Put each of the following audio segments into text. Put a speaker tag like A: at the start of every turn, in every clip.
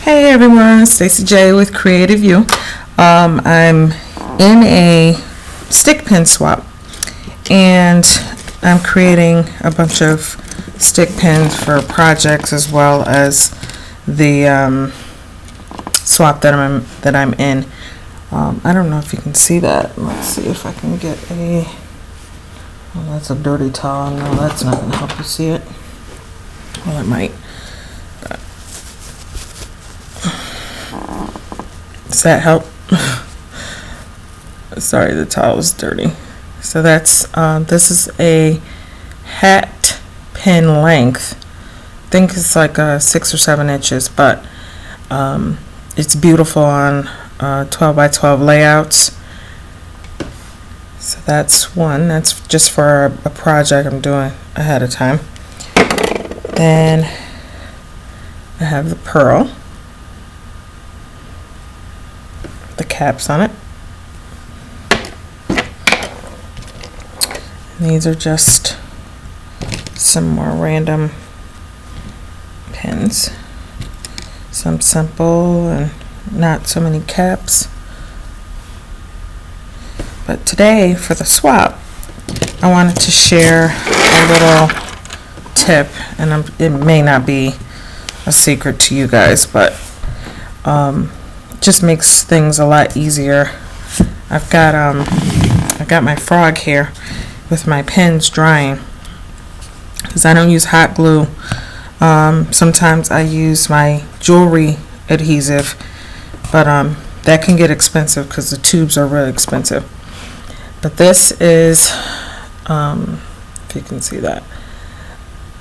A: Hey everyone, Stacey J with Creative You. I'm in a stick pin swap and I'm creating a bunch of stick pins for projects as well as the swap that I'm in. I don't know if you can see that. Let's see if I can get a. Oh, that's a dirty towel. No, that's not going to help you see it. Well, it might. Does that help? Sorry, the towel is dirty. So that's this is a hat pin length. I think it's like 6 or 7 inches, but it's beautiful on 12 by 12 layouts. So that's one. That's just for a project I'm doing ahead of time. Then I have the pearl, the caps on it. And these are just some more random pins. Some simple and not so many caps. But today for the swap, I wanted to share a little tip, and it may not be a secret to you guys, but just makes things a lot easier. I got my frog here with my pins drying because I don't use hot glue. Sometimes I use my jewelry adhesive, but that can get expensive because the tubes are really expensive. But this is, if you can see that,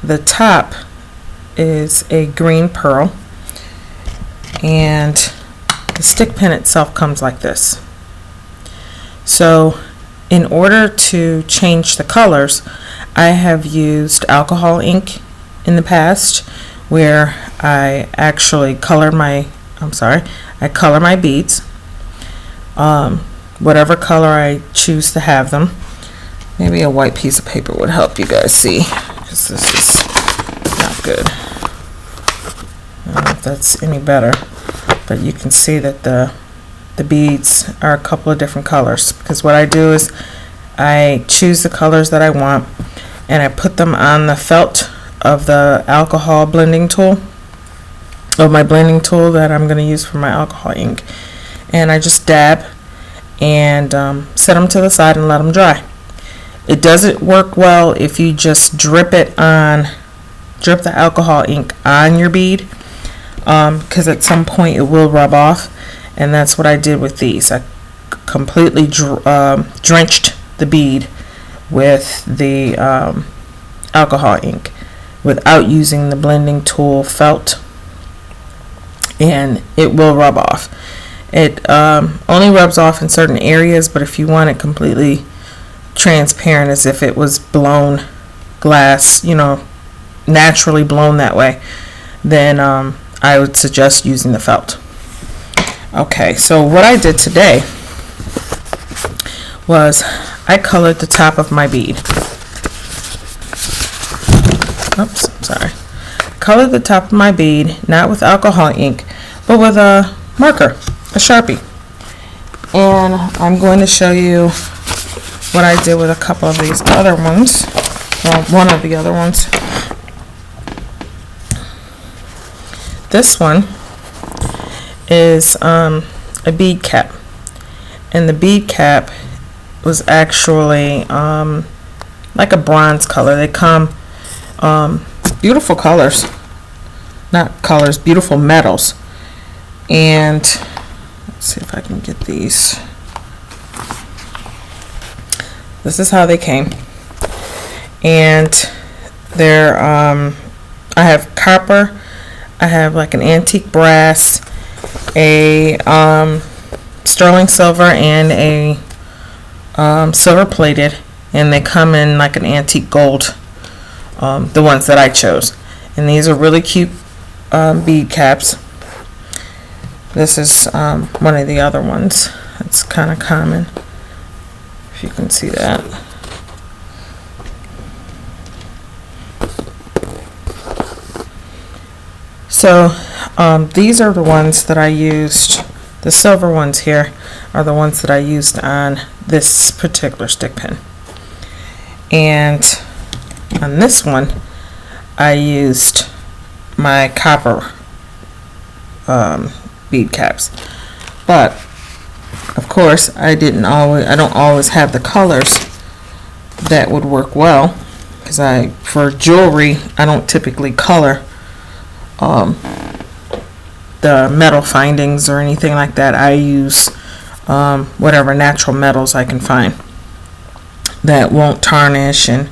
A: the top is a green pearl, and the stick pin itself comes like this. So in order to change the colors, I have used alcohol ink in the past, where I actually color my beads, whatever color I choose to have them. Maybe a white piece of paper would help you guys see, because this is not good. I don't know if that's any better, but you can see that the beads are a couple of different colors, because what I do is I choose the colors that I want and I put them on the felt of the alcohol blending tool, of my blending tool that I'm going to use for my alcohol ink, and I just dab and set them to the side and let them dry. It doesn't work well if you just drip the alcohol ink on your bead, because at some point it will rub off, and that's what I did with these. I completely drenched the bead with the alcohol ink without using the blending tool felt, and it will rub off. It only rubs off in certain areas, but if you want it completely transparent, as if it was blown glass, naturally blown that way, then I would suggest using the felt. Okay, so what I did today was I colored the top of my bead. Oops, sorry. Colored the top of my bead, not with alcohol ink, but with a marker, a Sharpie. And I'm going to show you what I did with a couple of these other ones. Well, one of the other ones. This one is a bead cap, and the bead cap was actually like a bronze color. They come beautiful colors, not colors, beautiful metals. And let's see if I can get these. This is how they came, and they're I have copper, I have like an antique brass, a sterling silver, and a silver plated, and they come in like an antique gold, the ones that I chose. And these are really cute bead caps. This is one of the other ones. It's kind of common, if you can see that. So These are the ones that I used. The silver ones here are the ones that I used on this particular stick pin. And on this one, I used my copper bead caps. But of course, I don't always have the colors that would work well, because for jewelry, I don't typically color the metal findings or anything like that. I use whatever natural metals I can find that won't tarnish and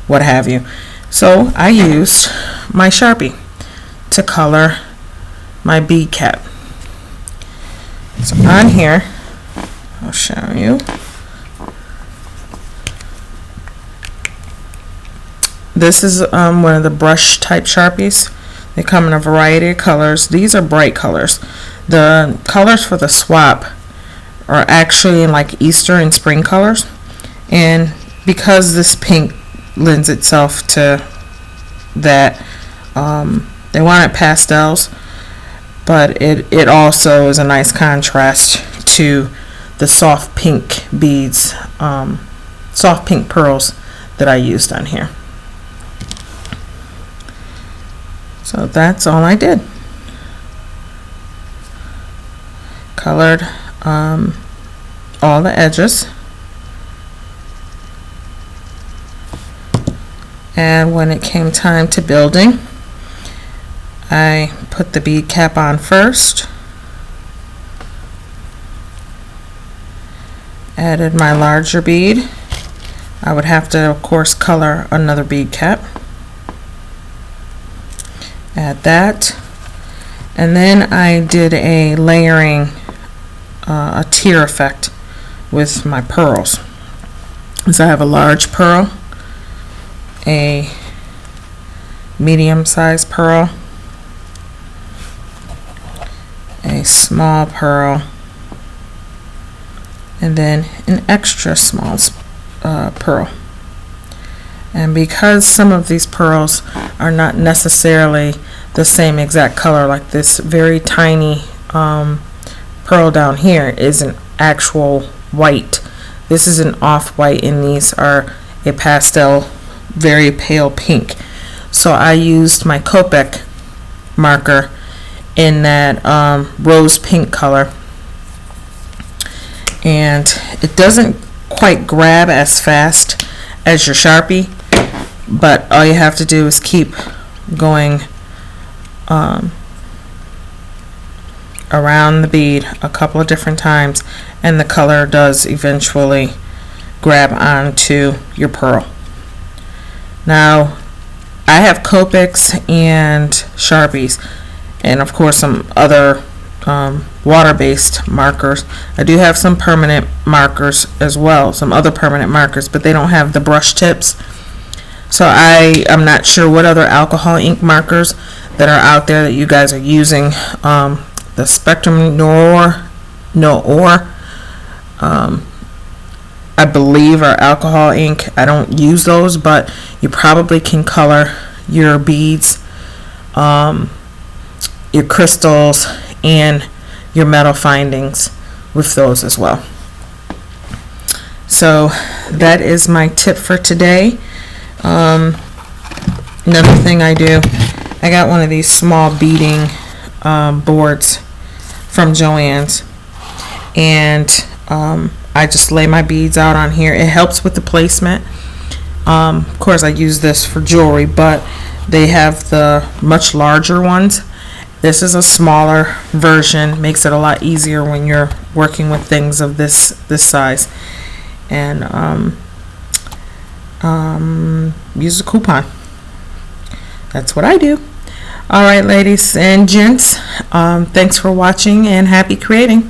A: what have you. So I used my Sharpie to color my bead cap. So on here, I'll show you. This is one of the brush type Sharpies. They come in a variety of colors. These are bright colors. The colors for the swap are actually in like Easter and spring colors. And because this pink lends itself to that, they wanted pastels, but it also is a nice contrast to the soft pink beads, soft pink pearls that I used on here. So that's all I did. Colored all the edges. And when it came time to building, I put the bead cap on first. Added my larger bead. I would have to, of course, color another bead cap. Add that, and then I did a layering, a tier effect with my pearls. So I have a large pearl, a medium-sized pearl, a small pearl, and then an extra small pearl. And because some of these pearls are not necessarily the same exact color, like this very tiny pearl down here is an actual white. This is an off-white, and these are a pastel, very pale pink. So I used my Copic marker in that rose pink color, and it doesn't quite grab as fast as your Sharpie, but all you have to do is keep going around the bead a couple of different times, and the color does eventually grab onto your pearl. Now I have Copics and Sharpies, and of course some other water-based markers. I do have some permanent markers as well, some other permanent markers, but they don't have the brush tips. So I'm not sure what other alcohol ink markers that are out there that you guys are using. The Spectrum Noir, I believe are alcohol ink. I don't use those, but you probably can color your beads, your crystals, and your metal findings with those as well. So that is my tip for today. Another thing I do, I got one of these small beading boards from Joann's, and I just lay my beads out on here. It helps with the placement. Of course I use this for jewelry, but they have the much larger ones. This is a smaller version, makes it a lot easier when you're working with things of this size. And use a coupon. That's what I do. All right, ladies and gents, thanks for watching, and happy creating.